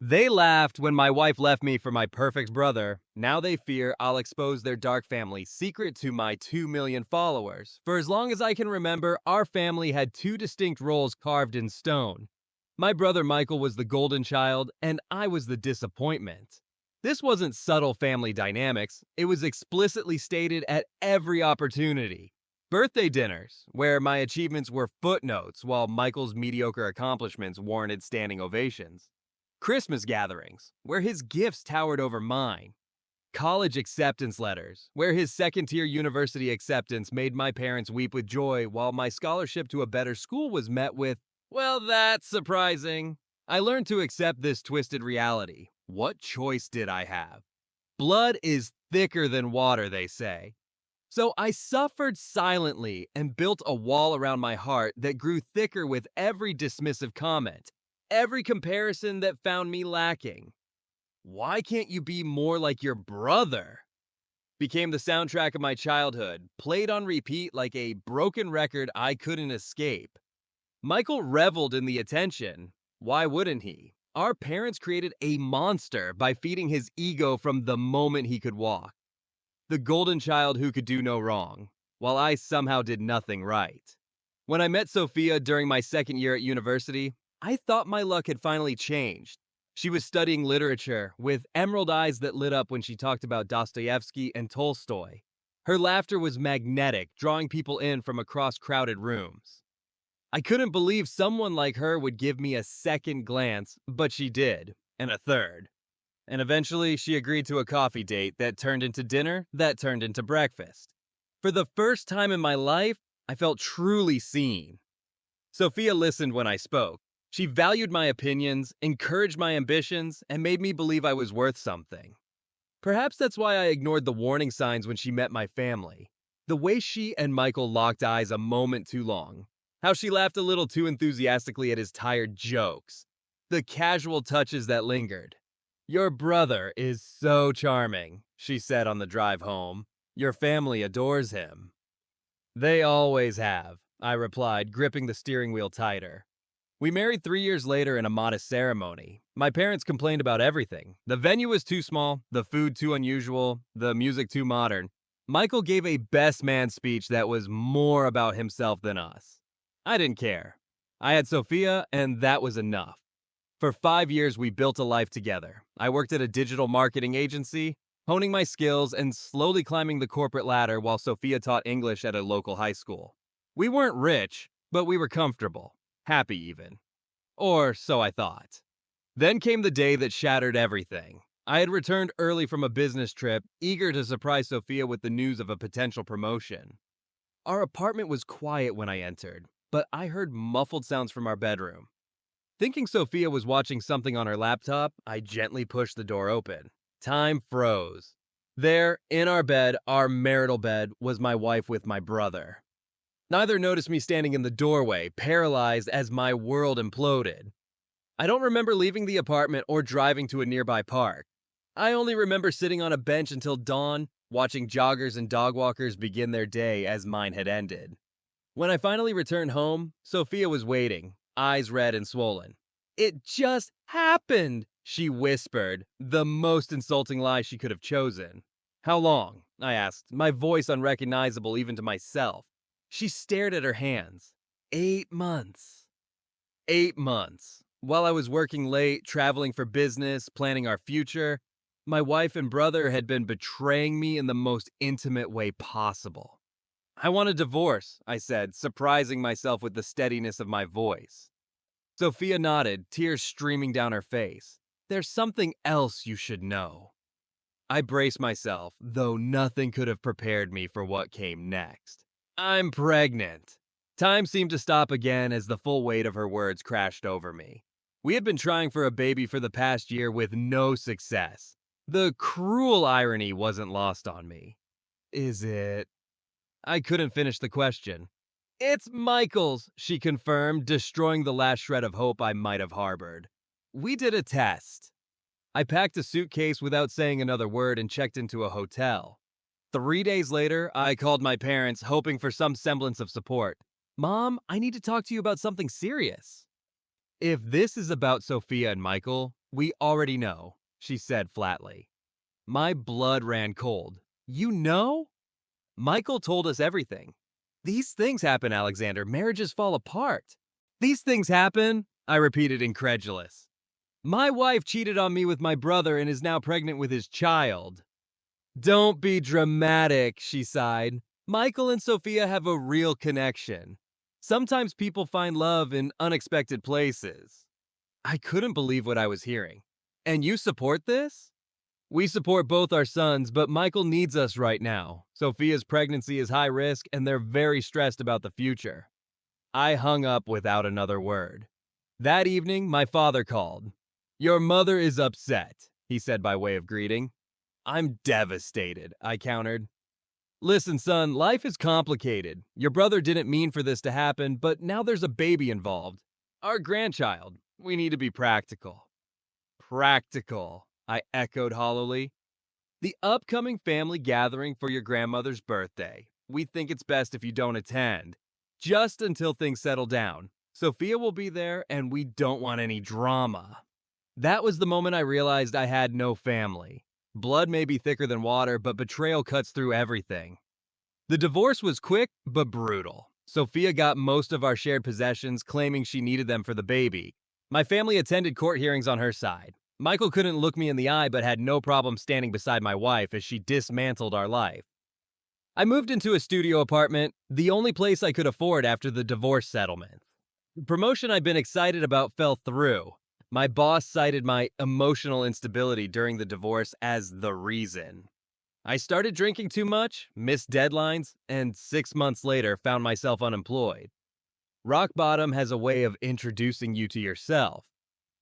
They laughed when my wife left me for my perfect brother. Now they fear I'll expose their dark family secret to my 2 million followers. For as long as I can remember, our family had two distinct roles carved in stone. My brother Michael was the golden child, and I was the disappointment. This wasn't subtle family dynamics, it was explicitly stated at every opportunity. Birthday dinners, where my achievements were footnotes while Michael's mediocre accomplishments warranted standing ovations. Christmas gatherings, where his gifts towered over mine. College acceptance letters, where his second tier university acceptance made my parents weep with joy while my scholarship to a better school was met with, well, that's surprising. I learned to accept this twisted reality. What choice did I have? Blood is thicker than water, they say. So I suffered silently and built a wall around my heart that grew thicker with every dismissive comment, every comparison that found me lacking. Why can't you be more like your brother? Became the soundtrack of my childhood, played on repeat like a broken record I couldn't escape. Michael reveled in the attention. Why wouldn't he? Our parents created a monster by feeding his ego from the moment he could walk. The golden child who could do no wrong, while I somehow did nothing right. When I met Sophia during my second year at university, I thought my luck had finally changed. She was studying literature, with emerald eyes that lit up when she talked about Dostoevsky and Tolstoy. Her laughter was magnetic, drawing people in from across crowded rooms. I couldn't believe someone like her would give me a second glance, but she did, and a third. And eventually, she agreed to a coffee date that turned into dinner, that turned into breakfast. For the first time in my life, I felt truly seen. Sophia listened when I spoke. She valued my opinions, encouraged my ambitions, and made me believe I was worth something. Perhaps that's why I ignored the warning signs when she met my family. The way she and Michael locked eyes a moment too long. How she laughed a little too enthusiastically at his tired jokes. The casual touches that lingered. Your brother is so charming, she said on the drive home. Your family adores him. They always have, I replied, gripping the steering wheel tighter. We married 3 years later in a modest ceremony. My parents complained about everything. The venue was too small, the food too unusual, the music too modern. Michael gave a best man speech that was more about himself than us. I didn't care. I had Sophia, and that was enough. For 5 years, we built a life together. I worked at a digital marketing agency, honing my skills and slowly climbing the corporate ladder while Sophia taught English at a local high school. We weren't rich, but we were comfortable, happy even. Or so I thought. Then came the day that shattered everything. I had returned early from a business trip, eager to surprise Sophia with the news of a potential promotion. Our apartment was quiet when I entered, but I heard muffled sounds from our bedroom. Thinking Sophia was watching something on her laptop, I gently pushed the door open. Time froze. There, in our bed, our marital bed, was my wife with my brother. Neither noticed me standing in the doorway, paralyzed as my world imploded. I don't remember leaving the apartment or driving to a nearby park. I only remember sitting on a bench until dawn, watching joggers and dog walkers begin their day as mine had ended. When I finally returned home, Sophia was waiting, eyes red and swollen. It just happened, she whispered, the most insulting lie she could have chosen. How long? I asked, my voice unrecognizable even to myself. She stared at her hands. 8 months. 8 months. While I was working late, traveling for business, planning our future, my wife and brother had been betraying me in the most intimate way possible. I want a divorce, I said, surprising myself with the steadiness of my voice. Sophia nodded, tears streaming down her face. There's something else you should know. I braced myself, though nothing could have prepared me for what came next. I'm pregnant. Time seemed to stop again as the full weight of her words crashed over me. We had been trying for a baby for the past year with no success. The cruel irony wasn't lost on me. Is it? I couldn't finish the question. It's Michael's, she confirmed, destroying the last shred of hope I might have harbored. We did a test. I packed a suitcase without saying another word and checked into a hotel. 3 days later, I called my parents, hoping for some semblance of support. Mom, I need to talk to you about something serious. If this is about Sophia and Michael, We already know, she said flatly. My blood ran cold. You know? Michael told us everything. These things happen, Alexander. Marriages fall apart. These things happen, I repeated incredulous. My wife cheated on me with my brother and is now pregnant with his child. Don't be dramatic, she sighed. Michael and Sophia have a real connection. Sometimes people find love in unexpected places. I couldn't believe what I was hearing. And you support this? We support both our sons, but Michael needs us right now. Sophia's pregnancy is high risk, and they're very stressed about the future. I hung up without another word. That evening, my father called. Your mother is upset, he said by way of greeting. I'm devastated, I countered. Listen, son, life is complicated. Your brother didn't mean for this to happen, but now there's a baby involved. Our grandchild. We need to be practical. Practical, I echoed hollowly. The upcoming family gathering for your grandmother's birthday. We think it's best if you don't attend. Just until things settle down. Sophia will be there, and we don't want any drama. That was the moment I realized I had no family. Blood may be thicker than water, but betrayal cuts through everything. The divorce was quick, but brutal. Sophia got most of our shared possessions, claiming she needed them for the baby. My family attended court hearings on her side. Michael couldn't look me in the eye, but had no problem standing beside my wife as she dismantled our life. I moved into a studio apartment, the only place I could afford after the divorce settlement. The promotion I'd been excited about fell through. My boss cited my emotional instability during the divorce as the reason. I started drinking too much, missed deadlines, and 6 months later found myself unemployed. Rock bottom has a way of introducing you to yourself.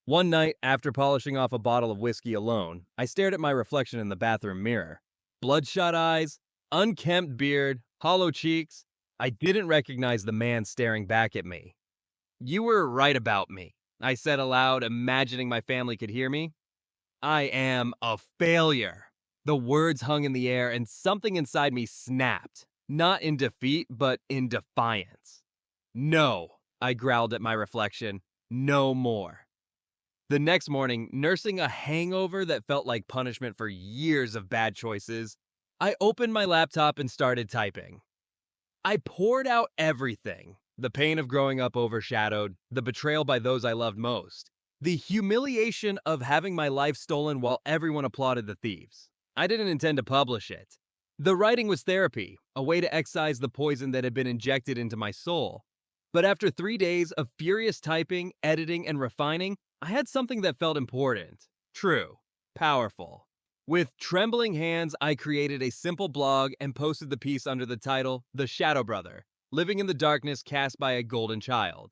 One night, after polishing off a bottle of whiskey alone, I stared at my reflection in the bathroom mirror. Bloodshot eyes, unkempt beard, hollow cheeks. I didn't recognize the man staring back at me. You were right about me, I said aloud, imagining my family could hear me. I am a failure. The words hung in the air and something inside me snapped, not in defeat, but in defiance. No, I growled at my reflection, no more. The next morning, nursing a hangover that felt like punishment for years of bad choices, I opened my laptop and started typing. I poured out everything. The pain of growing up overshadowed, the betrayal by those I loved most, the humiliation of having my life stolen while everyone applauded the thieves. I didn't intend to publish it. The writing was therapy, a way to excise the poison that had been injected into my soul. But after 3 days of furious typing, editing, and refining, I had something that felt important, true, powerful. With trembling hands, I created a simple blog and posted the piece under the title, The Shadow Brother, Living in the Darkness Cast by a Golden Child.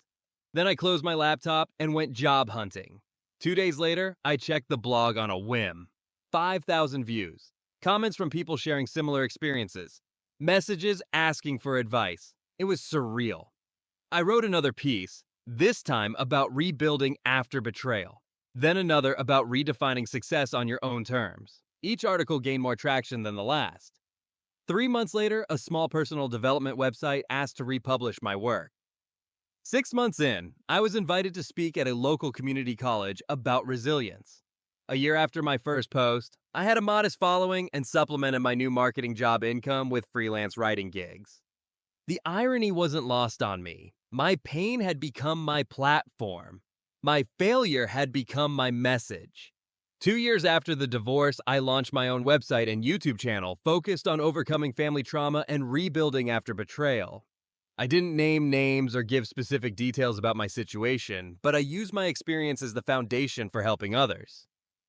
Then I closed my laptop and went job hunting. 2 days later, I checked the blog on a whim. 5,000 views. Comments from people sharing similar experiences. Messages asking for advice. It was surreal. I wrote another piece, this time about rebuilding after betrayal. Then another about redefining success on your own terms. Each article gained more traction than the last. 3 months later, a small personal development website asked to republish my work. 6 months in, I was invited to speak at a local community college about resilience. A year after my first post, I had a modest following and supplemented my new marketing job income with freelance writing gigs. The irony wasn't lost on me. My pain had become my platform. My failure had become my message. 2 years after the divorce, I launched my own website and YouTube channel focused on overcoming family trauma and rebuilding after betrayal. I didn't name names or give specific details about my situation, but I used my experience as the foundation for helping others.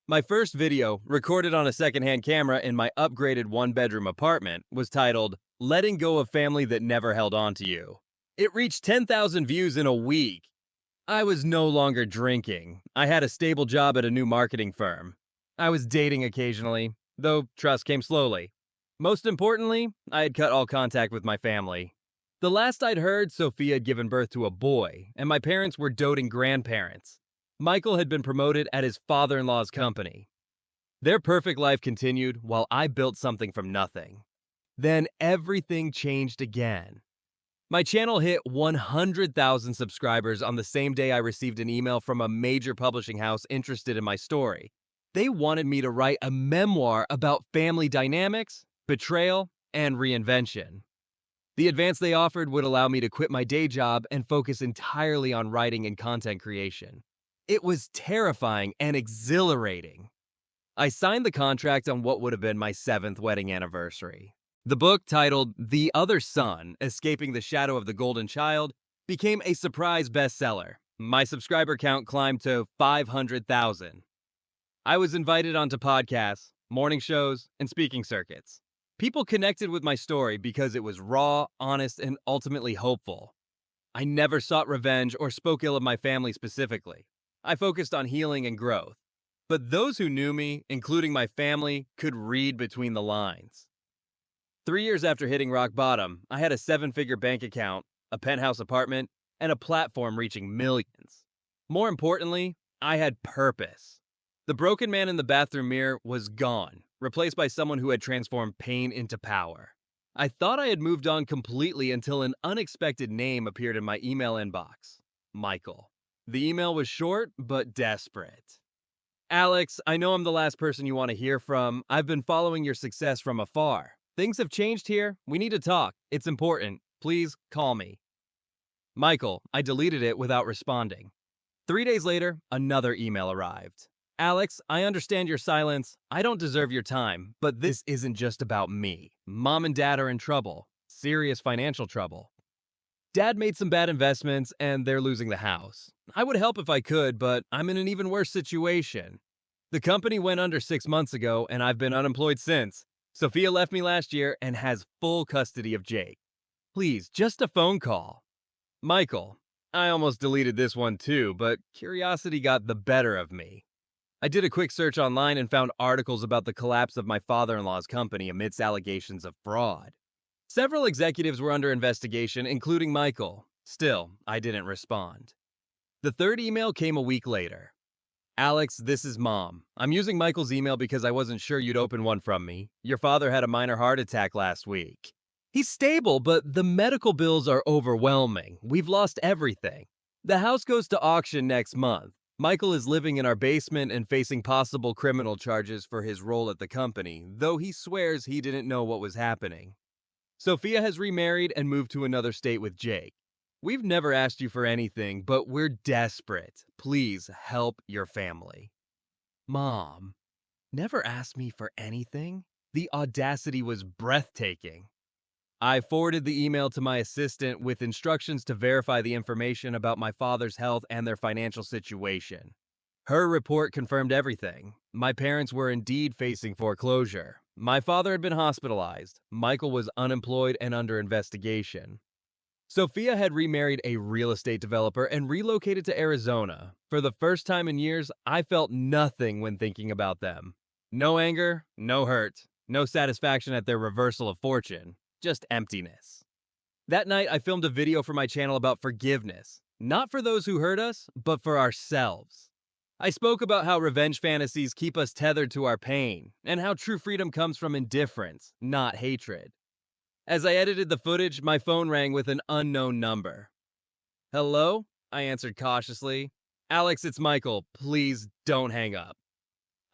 My first video, recorded on a secondhand camera in my upgraded one-bedroom apartment, was titled, Letting Go of Family That Never Held On to You. It reached 10,000 views in a week. I was no longer drinking. I had a stable job at a new marketing firm. I was dating occasionally, though trust came slowly. Most importantly, I had cut all contact with my family. The last I'd heard, Sophia had given birth to a boy, and my parents were doting grandparents. Michael had been promoted at his father-in-law's company. Their perfect life continued while I built something from nothing. Then everything changed again. My channel hit 100,000 subscribers on the same day I received an email from a major publishing house interested in my story. They wanted me to write a memoir about family dynamics, betrayal, and reinvention. The advance they offered would allow me to quit my day job and focus entirely on writing and content creation. It was terrifying and exhilarating. I signed the contract on what would have been my 7th wedding anniversary. The book, titled The Other Son: Escaping the Shadow of the Golden Child, became a surprise bestseller. My subscriber count climbed to 500,000. I was invited onto podcasts, morning shows, and speaking circuits. People connected with my story because it was raw, honest, and ultimately hopeful. I never sought revenge or spoke ill of my family specifically. I focused on healing and growth. But those who knew me, including my family, could read between the lines. 3 years after hitting rock bottom, I had a 7-figure bank account, a penthouse apartment, and a platform reaching millions. More importantly, I had purpose. The broken man in the bathroom mirror was gone, replaced by someone who had transformed pain into power. I thought I had moved on completely until an unexpected name appeared in my email inbox: Michael. The email was short but desperate. Alex, I know I'm the last person you want to hear from. I've been following your success from afar. Things have changed here. We need to talk. It's important. Please call me. Michael, I deleted it without responding. 3 days later, another email arrived. Alex, I understand your silence. I don't deserve your time, but this isn't just about me. Mom and Dad are in trouble. Serious financial trouble. Dad made some bad investments and they're losing the house. I would help if I could, but I'm in an even worse situation. The company went under 6 months ago and I've been unemployed since. Sophia left me last year and has full custody of Jake. Please, just a phone call. Michael, I almost deleted this one too, but curiosity got the better of me. I did a quick search online and found articles about the collapse of my father-in-law's company amidst allegations of fraud. Several executives were under investigation, including Michael. Still, I didn't respond. The third email came a week later. Alex, this is Mom. I'm using Michael's email because I wasn't sure you'd open one from me. Your father had a minor heart attack last week. He's stable, but the medical bills are overwhelming. We've lost everything. The house goes to auction next month. Michael is living in our basement and facing possible criminal charges for his role at the company, though he swears he didn't know what was happening. Sophia has remarried and moved to another state with Jake. We've never asked you for anything, but we're desperate. Please help your family. Mom, never asked me for anything? The audacity was breathtaking. I forwarded the email to my assistant with instructions to verify the information about my father's health and their financial situation. Her report confirmed everything. My parents were indeed facing foreclosure. My father had been hospitalized. Michael was unemployed and under investigation. Sophia had remarried a real estate developer and relocated to Arizona. For the first time in years, I felt nothing when thinking about them. No anger, no hurt, no satisfaction at their reversal of fortune, just emptiness. That night, I filmed a video for my channel about forgiveness, not for those who hurt us, but for ourselves. I spoke about how revenge fantasies keep us tethered to our pain, and how true freedom comes from indifference, not hatred. As I edited the footage, my phone rang with an unknown number. Hello? I answered cautiously. Alex, it's Michael. Please don't hang up.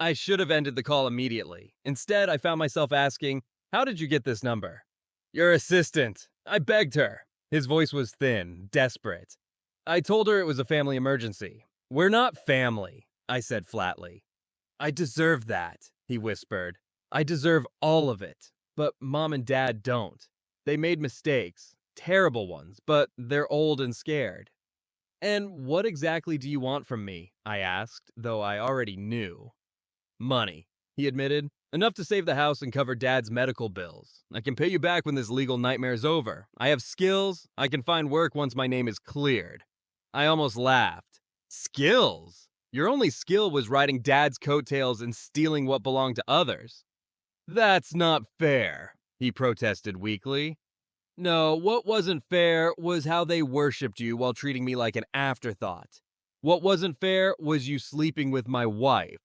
I should have ended the call immediately. Instead, I found myself asking, how did you get this number? Your assistant. I begged her. His voice was thin, desperate. I told her it was a family emergency. We're not family, I said flatly. I deserve that, he whispered. I deserve all of it. But Mom and Dad don't. They made mistakes, terrible ones, but they're old and scared. And what exactly do you want from me? I asked, though I already knew. Money, he admitted. Enough to save the house and cover Dad's medical bills. I can pay you back when this legal nightmare's over. I have skills. I can find work once my name is cleared. I almost laughed. Skills? Your only skill was riding Dad's coattails and stealing what belonged to others. That's not fair, he protested weakly. No, what wasn't fair was how they worshipped you while treating me like an afterthought. What wasn't fair was you sleeping with my wife.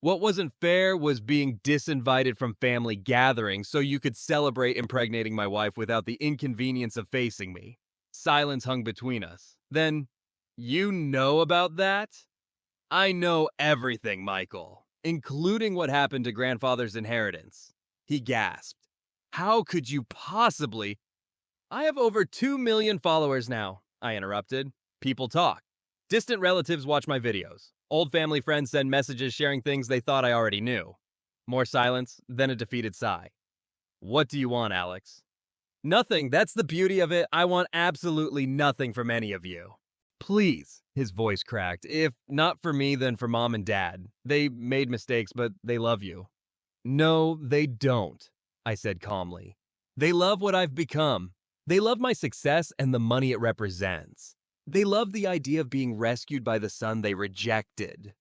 What wasn't fair was being disinvited from family gatherings so you could celebrate impregnating my wife without the inconvenience of facing me. Silence hung between us. Then, you know about that? I know everything, Michael, including what happened to grandfather's inheritance. He gasped. How could you possibly? I have over 2 million followers now, I interrupted. People talk. Distant relatives watch my videos. Old family friends send messages sharing things they thought I already knew. More silence, then a defeated sigh. What do you want, Alex? Nothing. That's the beauty of it. I want absolutely nothing from any of you. Please, his voice cracked. If not for me, then for mom and dad. They made mistakes, but they love you. No, they don't, I said calmly. They love what I've become. They love my success and the money it represents. They love the idea of being rescued by the son they rejected.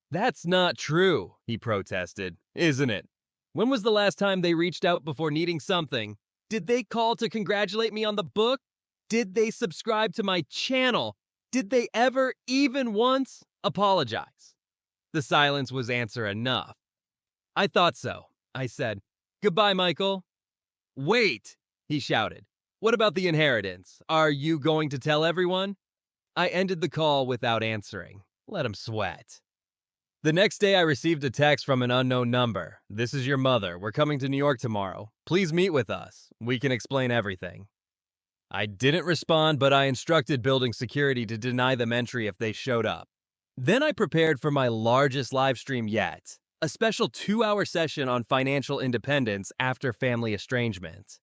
That's not true, he protested, isn't it? When was the last time they reached out before needing something? Did they call to congratulate me on the book? Did they subscribe to my channel? Did they ever, even once, apologize? The silence was answer enough. I thought so, I said. Goodbye, Michael. Wait, he shouted. What about the inheritance? Are you going to tell everyone? I ended the call without answering. Let him sweat. The next day, I received a text from an unknown number. This is your mother. We're coming to New York tomorrow. Please meet with us. We can explain everything. I didn't respond, but I instructed building security to deny them entry if they showed up. Then I prepared for my largest live stream yet, a special 2-hour session on financial independence after family estrangement.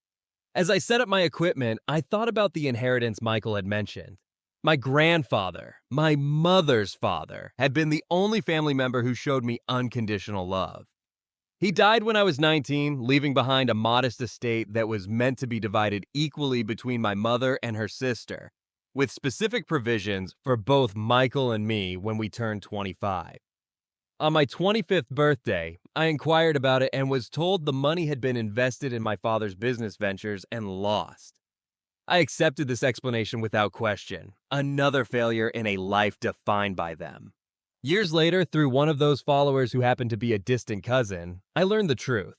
As I set up my equipment, I thought about the inheritance Michael had mentioned. My grandfather, my mother's father, had been the only family member who showed me unconditional love. He died when I was 19, leaving behind a modest estate that was meant to be divided equally between my mother and her sister, with specific provisions for both Michael and me when we turned 25. On my 25th birthday, I inquired about it and was told the money had been invested in my father's business ventures and lost. I accepted this explanation without question. Another failure in a life defined by them. Years later, through one of those followers who happened to be a distant cousin, I learned the truth.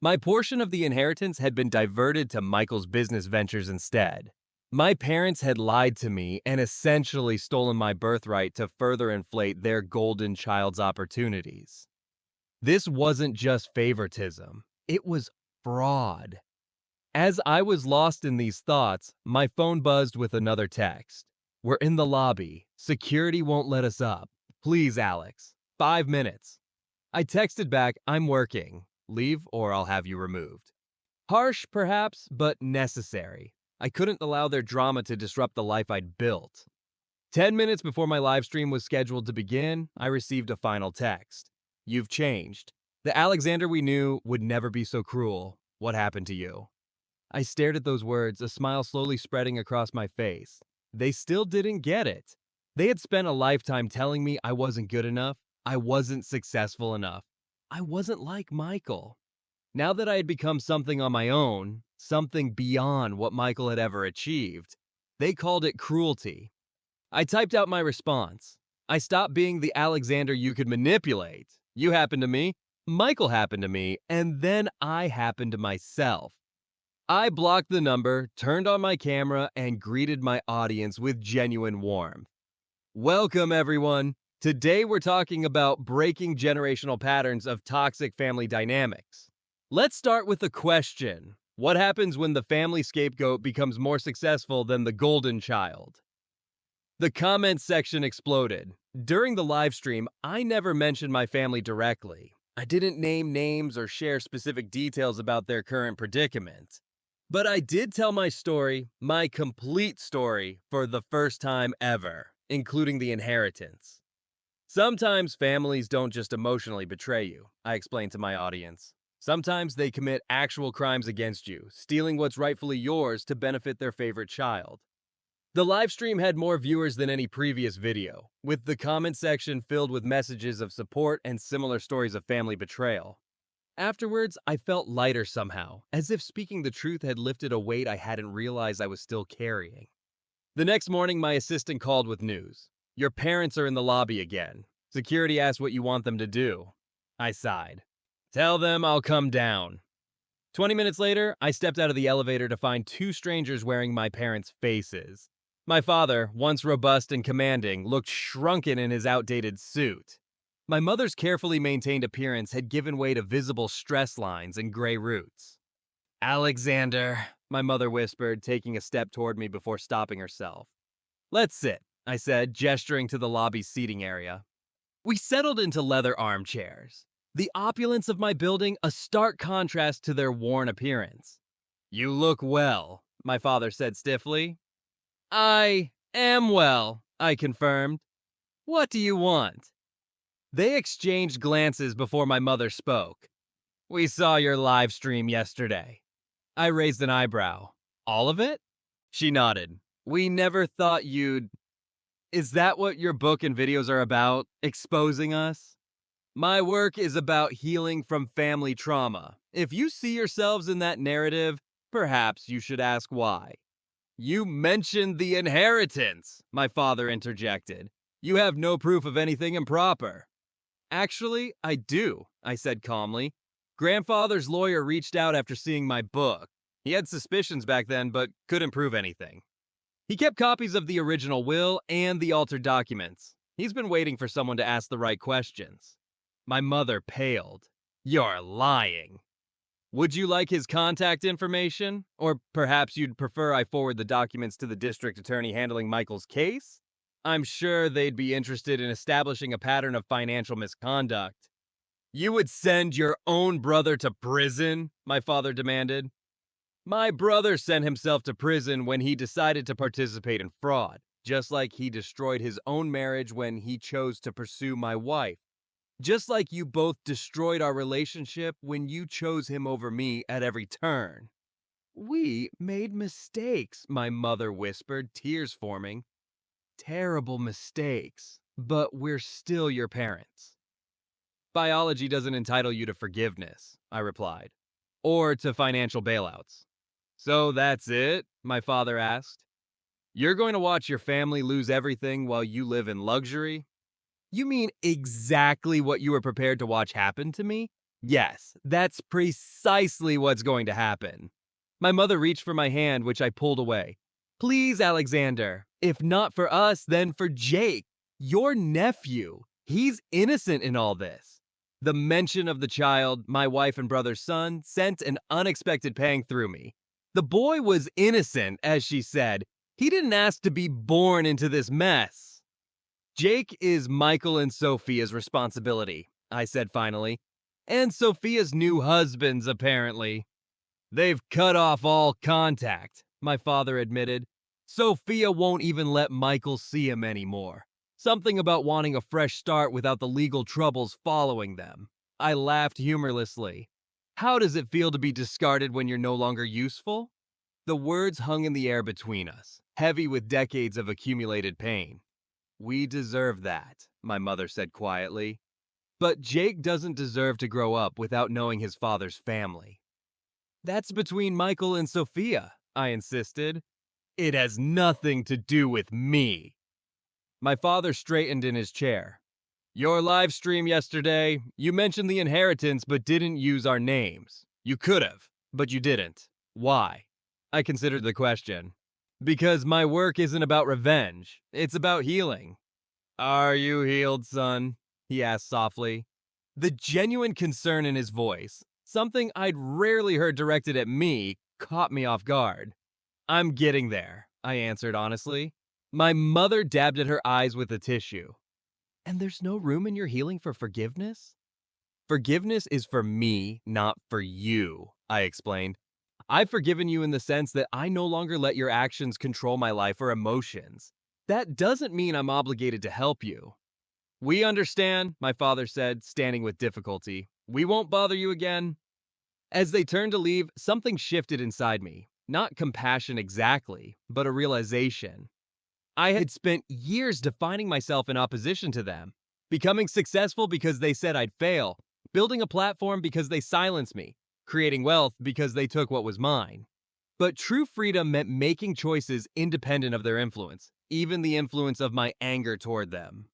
My portion of the inheritance had been diverted to Michael's business ventures instead. My parents had lied to me and essentially stolen my birthright to further inflate their golden child's opportunities. This wasn't just favoritism, it was fraud. As I was lost in these thoughts, my phone buzzed with another text. We're in the lobby. Security won't let us up. Please, Alex. 5 minutes. I texted back, I'm working. Leave or I'll have you removed. Harsh, perhaps, but necessary. I couldn't allow their drama to disrupt the life I'd built. 10 minutes before my live stream was scheduled to begin, I received a final text. You've changed. The Alexander we knew would never be so cruel. What happened to you? I stared at those words, a smile slowly spreading across my face. They still didn't get it. They had spent a lifetime telling me I wasn't good enough, I wasn't successful enough, I wasn't like Michael. Now that I had become something on my own, something beyond what Michael had ever achieved, they called it cruelty. I typed out my response. I stopped being the Alexander you could manipulate. You happened to me, Michael happened to me, and then I happened to myself. I blocked the number, turned on my camera, and greeted my audience with genuine warmth. Welcome, everyone. Today we're talking about breaking generational patterns of toxic family dynamics. Let's start with the question. What happens when the family scapegoat becomes more successful than the golden child? The comments section exploded. During the live stream, I never mentioned my family directly. I didn't name names or share specific details about their current predicament. But I did tell my story, my complete story, for the first time ever, including the inheritance. Sometimes families don't just emotionally betray you, I explained to my audience. Sometimes they commit actual crimes against you, stealing what's rightfully yours to benefit their favorite child. The livestream had more viewers than any previous video, with the comment section filled with messages of support and similar stories of family betrayal. Afterwards, I felt lighter somehow, as if speaking the truth had lifted a weight I hadn't realized I was still carrying. The next morning, my assistant called with news. Your parents are in the lobby again. Security asked what you want them to do. I sighed. Tell them I'll come down. 20 minutes later, I stepped out of the elevator to find two strangers wearing my parents' faces. My father, once robust and commanding, looked shrunken in his outdated suit. My mother's carefully maintained appearance had given way to visible stress lines and gray roots. Alexander, my mother whispered, taking a step toward me before stopping herself. Let's sit, I said, gesturing to the lobby's seating area. We settled into leather armchairs, the opulence of my building a stark contrast to their worn appearance. You look well, my father said stiffly. I am well, I confirmed. What do you want? They exchanged glances before my mother spoke. We saw your live stream yesterday. I raised an eyebrow. All of it? She nodded. We never thought you'd... Is that what your book and videos are about? Exposing us? My work is about healing from family trauma. If you see yourselves in that narrative, perhaps you should ask why. You mentioned the inheritance, my father interjected. You have no proof of anything improper. Actually, I do, I said calmly. Grandfather's lawyer reached out after seeing my book. He had suspicions back then, but couldn't prove anything. He kept copies of the original will and the altered documents. He's been waiting for someone to ask the right questions. My mother paled. You're lying. Would you like his contact information? Or perhaps you'd prefer I forward the documents to the district attorney handling Michael's case? I'm sure they'd be interested in establishing a pattern of financial misconduct. You would send your own brother to prison? My father demanded. My brother sent himself to prison when he decided to participate in fraud, just like he destroyed his own marriage when he chose to pursue my wife. Just like you both destroyed our relationship when you chose him over me at every turn. We made mistakes, my mother whispered, tears forming. Terrible mistakes, but we're still your parents. Biology doesn't entitle you to forgiveness, I replied, or to financial bailouts. So that's it? My father asked. You're going to watch your family lose everything while you live in luxury? You mean exactly what you were prepared to watch happen to me? Yes, that's precisely what's going to happen. My mother reached for my hand, which I pulled away. Please, Alexander, if not for us, then for Jake, your nephew. He's innocent in all this. The mention of the child, my wife and brother's son, sent an unexpected pang through me. The boy was innocent, as she said. He didn't ask to be born into this mess. Jake is Michael and Sophia's responsibility, I said finally. And Sophia's new husband's, apparently. They've cut off all contact, my father admitted. Sophia won't even let Michael see him anymore. Something about wanting a fresh start without the legal troubles following them. I laughed humorlessly. How does it feel to be discarded when you're no longer useful? The words hung in the air between us, heavy with decades of accumulated pain. We deserve that, my mother said quietly. But Jake doesn't deserve to grow up without knowing his father's family. That's between Michael and Sophia, I insisted. It has nothing to do with me. My father straightened in his chair. Your live stream yesterday, you mentioned the inheritance but didn't use our names. You could have, but you didn't. Why? I considered the question. Because my work isn't about revenge. It's about healing. Are you healed, son? He asked softly. The genuine concern in his voice, something I'd rarely heard directed at me, caught me off guard. I'm getting there, I answered honestly. My mother dabbed at her eyes with a tissue. And there's no room in your healing for forgiveness? Forgiveness is for me, not for you, I explained. I've forgiven you in the sense that I no longer let your actions control my life or emotions. That doesn't mean I'm obligated to help you. We understand, my father said, standing with difficulty. We won't bother you again. As they turned to leave, something shifted inside me. Not compassion exactly, but a realization. I had spent years defining myself in opposition to them, becoming successful because they said I'd fail, building a platform because they silenced me, creating wealth because they took what was mine. But true freedom meant making choices independent of their influence, even the influence of my anger toward them.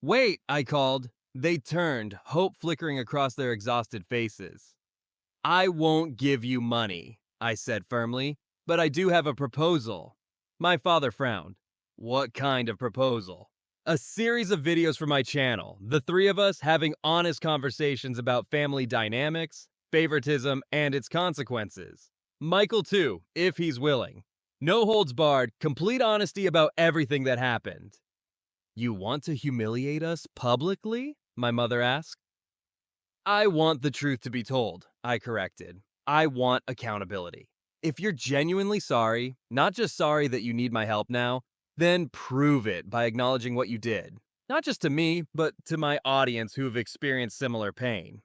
Wait, I called. They turned, hope flickering across their exhausted faces. I won't give you money, I said firmly, but I do have a proposal. My father frowned. What kind of proposal? A series of videos for my channel, the three of us having honest conversations about family dynamics, favoritism, and its consequences. Michael, too, if he's willing. No holds barred, complete honesty about everything that happened. You want to humiliate us publicly? My mother asked. I want the truth to be told, I corrected. I want accountability. If you're genuinely sorry, not just sorry that you need my help now, then prove it by acknowledging what you did. Not just to me, but to my audience who've experienced similar pain.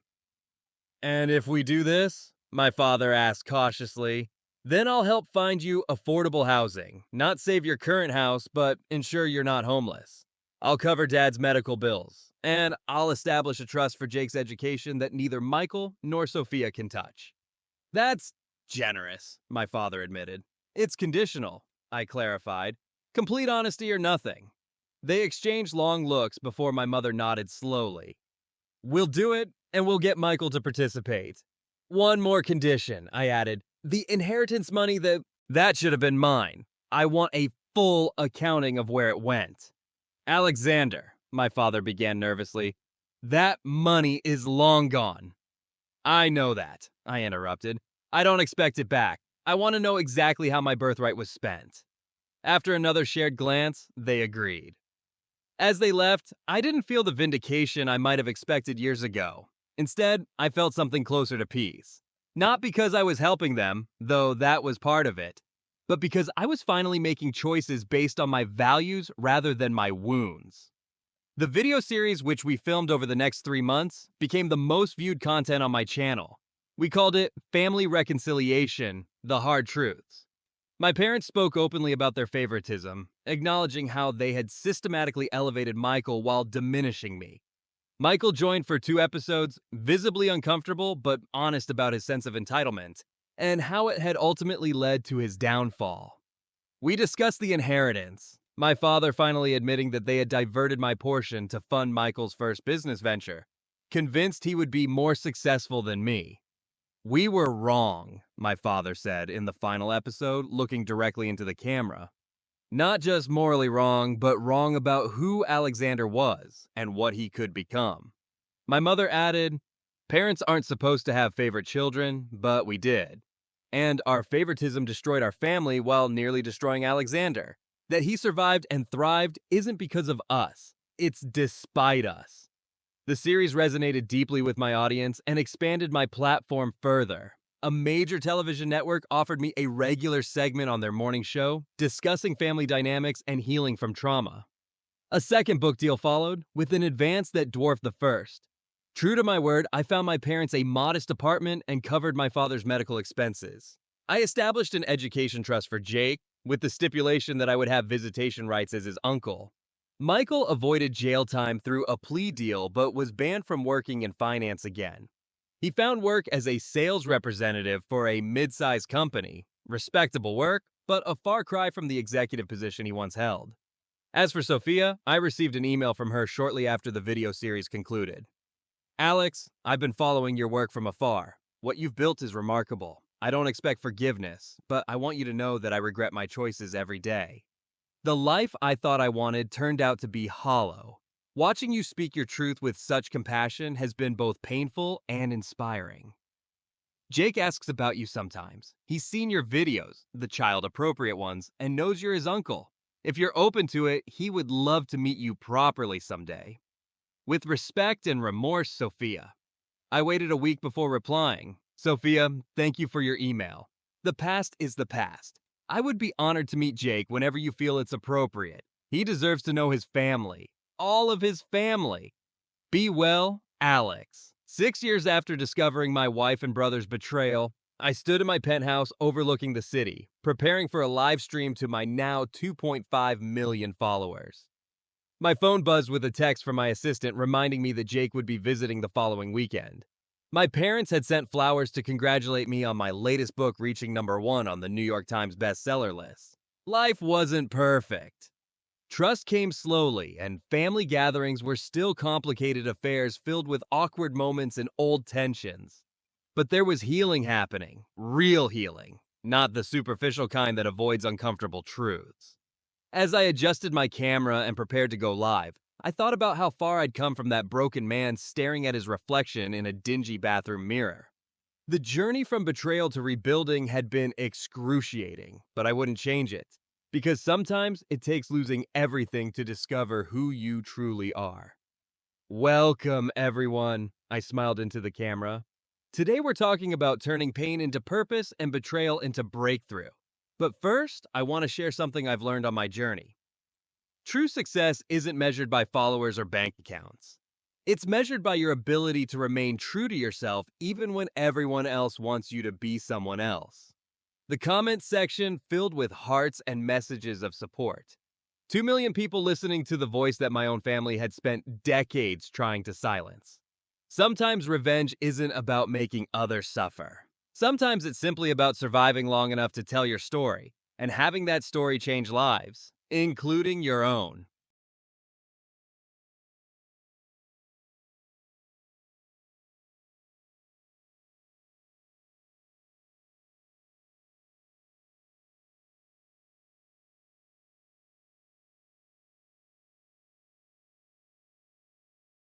And if we do this, my father asked cautiously, then I'll help find you affordable housing. Not save your current house, but ensure you're not homeless. I'll cover Dad's medical bills, and I'll establish a trust for Jake's education that neither Michael nor Sophia can touch. That's generous, my father admitted. It's conditional, I clarified. Complete honesty or nothing. They exchanged long looks before my mother nodded slowly. We'll do it, and we'll get Michael to participate. One more condition, I added. The inheritance money that should have been mine. I want a full accounting of where it went. Alexander, my father began nervously, that money is long gone. I know that, I interrupted. I don't expect it back. I want to know exactly how my birthright was spent. After another shared glance, they agreed. As they left, I didn't feel the vindication I might have expected years ago. Instead, I felt something closer to peace. Not because I was helping them, though that was part of it, but because I was finally making choices based on my values rather than my wounds. The video series, which we filmed over the next 3 months, became the most viewed content on my channel. We called it Family Reconciliation: The Hard Truths. My parents spoke openly about their favoritism, acknowledging how they had systematically elevated Michael while diminishing me. Michael joined for 2 episodes, visibly uncomfortable but honest about his sense of entitlement, and how it had ultimately led to his downfall. We discussed the inheritance, my father finally admitting that they had diverted my portion to fund Michael's first business venture, convinced he would be more successful than me. We were wrong, my father said in the final episode, looking directly into the camera. Not just morally wrong, but wrong about who Alexander was and what he could become. My mother added, parents aren't supposed to have favorite children, but we did. And our favoritism destroyed our family while nearly destroying Alexander. That he survived and thrived isn't because of us, it's despite us. The series resonated deeply with my audience and expanded my platform further. A major television network offered me a regular segment on their morning show, discussing family dynamics and healing from trauma. A second book deal followed, with an advance that dwarfed the first. True to my word, I found my parents a modest apartment and covered my father's medical expenses. I established an education trust for Jake, with the stipulation that I would have visitation rights as his uncle. Michael avoided jail time through a plea deal but was banned from working in finance again. He found work as a sales representative for a mid-sized company. Respectable work, but a far cry from the executive position he once held. As for Sophia, I received an email from her shortly after the video series concluded. Alex, I've been following your work from afar. What you've built is remarkable. I don't expect forgiveness, but I want you to know that I regret my choices every day. The life I thought I wanted turned out to be hollow. Watching you speak your truth with such compassion has been both painful and inspiring. Jake asks about you sometimes. He's seen your videos, the child-appropriate ones, and knows you're his uncle. If you're open to it, he would love to meet you properly someday. With respect and remorse, Sophia. I waited a week before replying. Sophia, thank you for your email. The past is the past. I would be honored to meet Jake whenever you feel it's appropriate. He deserves to know his family. All of his family. Be well, Alex. 6 years after discovering my wife and brother's betrayal, I stood in my penthouse overlooking the city, preparing for a live stream to my now 2.5 million followers. My phone buzzed with a text from my assistant reminding me that Jake would be visiting the following weekend. My parents had sent flowers to congratulate me on my latest book reaching #1 on the New York Times bestseller list. Life wasn't perfect. Trust came slowly, and family gatherings were still complicated affairs filled with awkward moments and old tensions. But there was healing happening, real healing, not the superficial kind that avoids uncomfortable truths. As I adjusted my camera and prepared to go live, I thought about how far I'd come from that broken man staring at his reflection in a dingy bathroom mirror. The journey from betrayal to rebuilding had been excruciating, but I wouldn't change it. Because sometimes it takes losing everything to discover who you truly are. Welcome, everyone, I smiled into the camera. Today we're talking about turning pain into purpose and betrayal into breakthrough. But first, I want to share something I've learned on my journey. True success isn't measured by followers or bank accounts. It's measured by your ability to remain true to yourself even when everyone else wants you to be someone else. The comments section filled with hearts and messages of support. 2 million people listening to the voice that my own family had spent decades trying to silence. Sometimes revenge isn't about making others suffer. Sometimes it's simply about surviving long enough to tell your story and having that story change lives, including your own.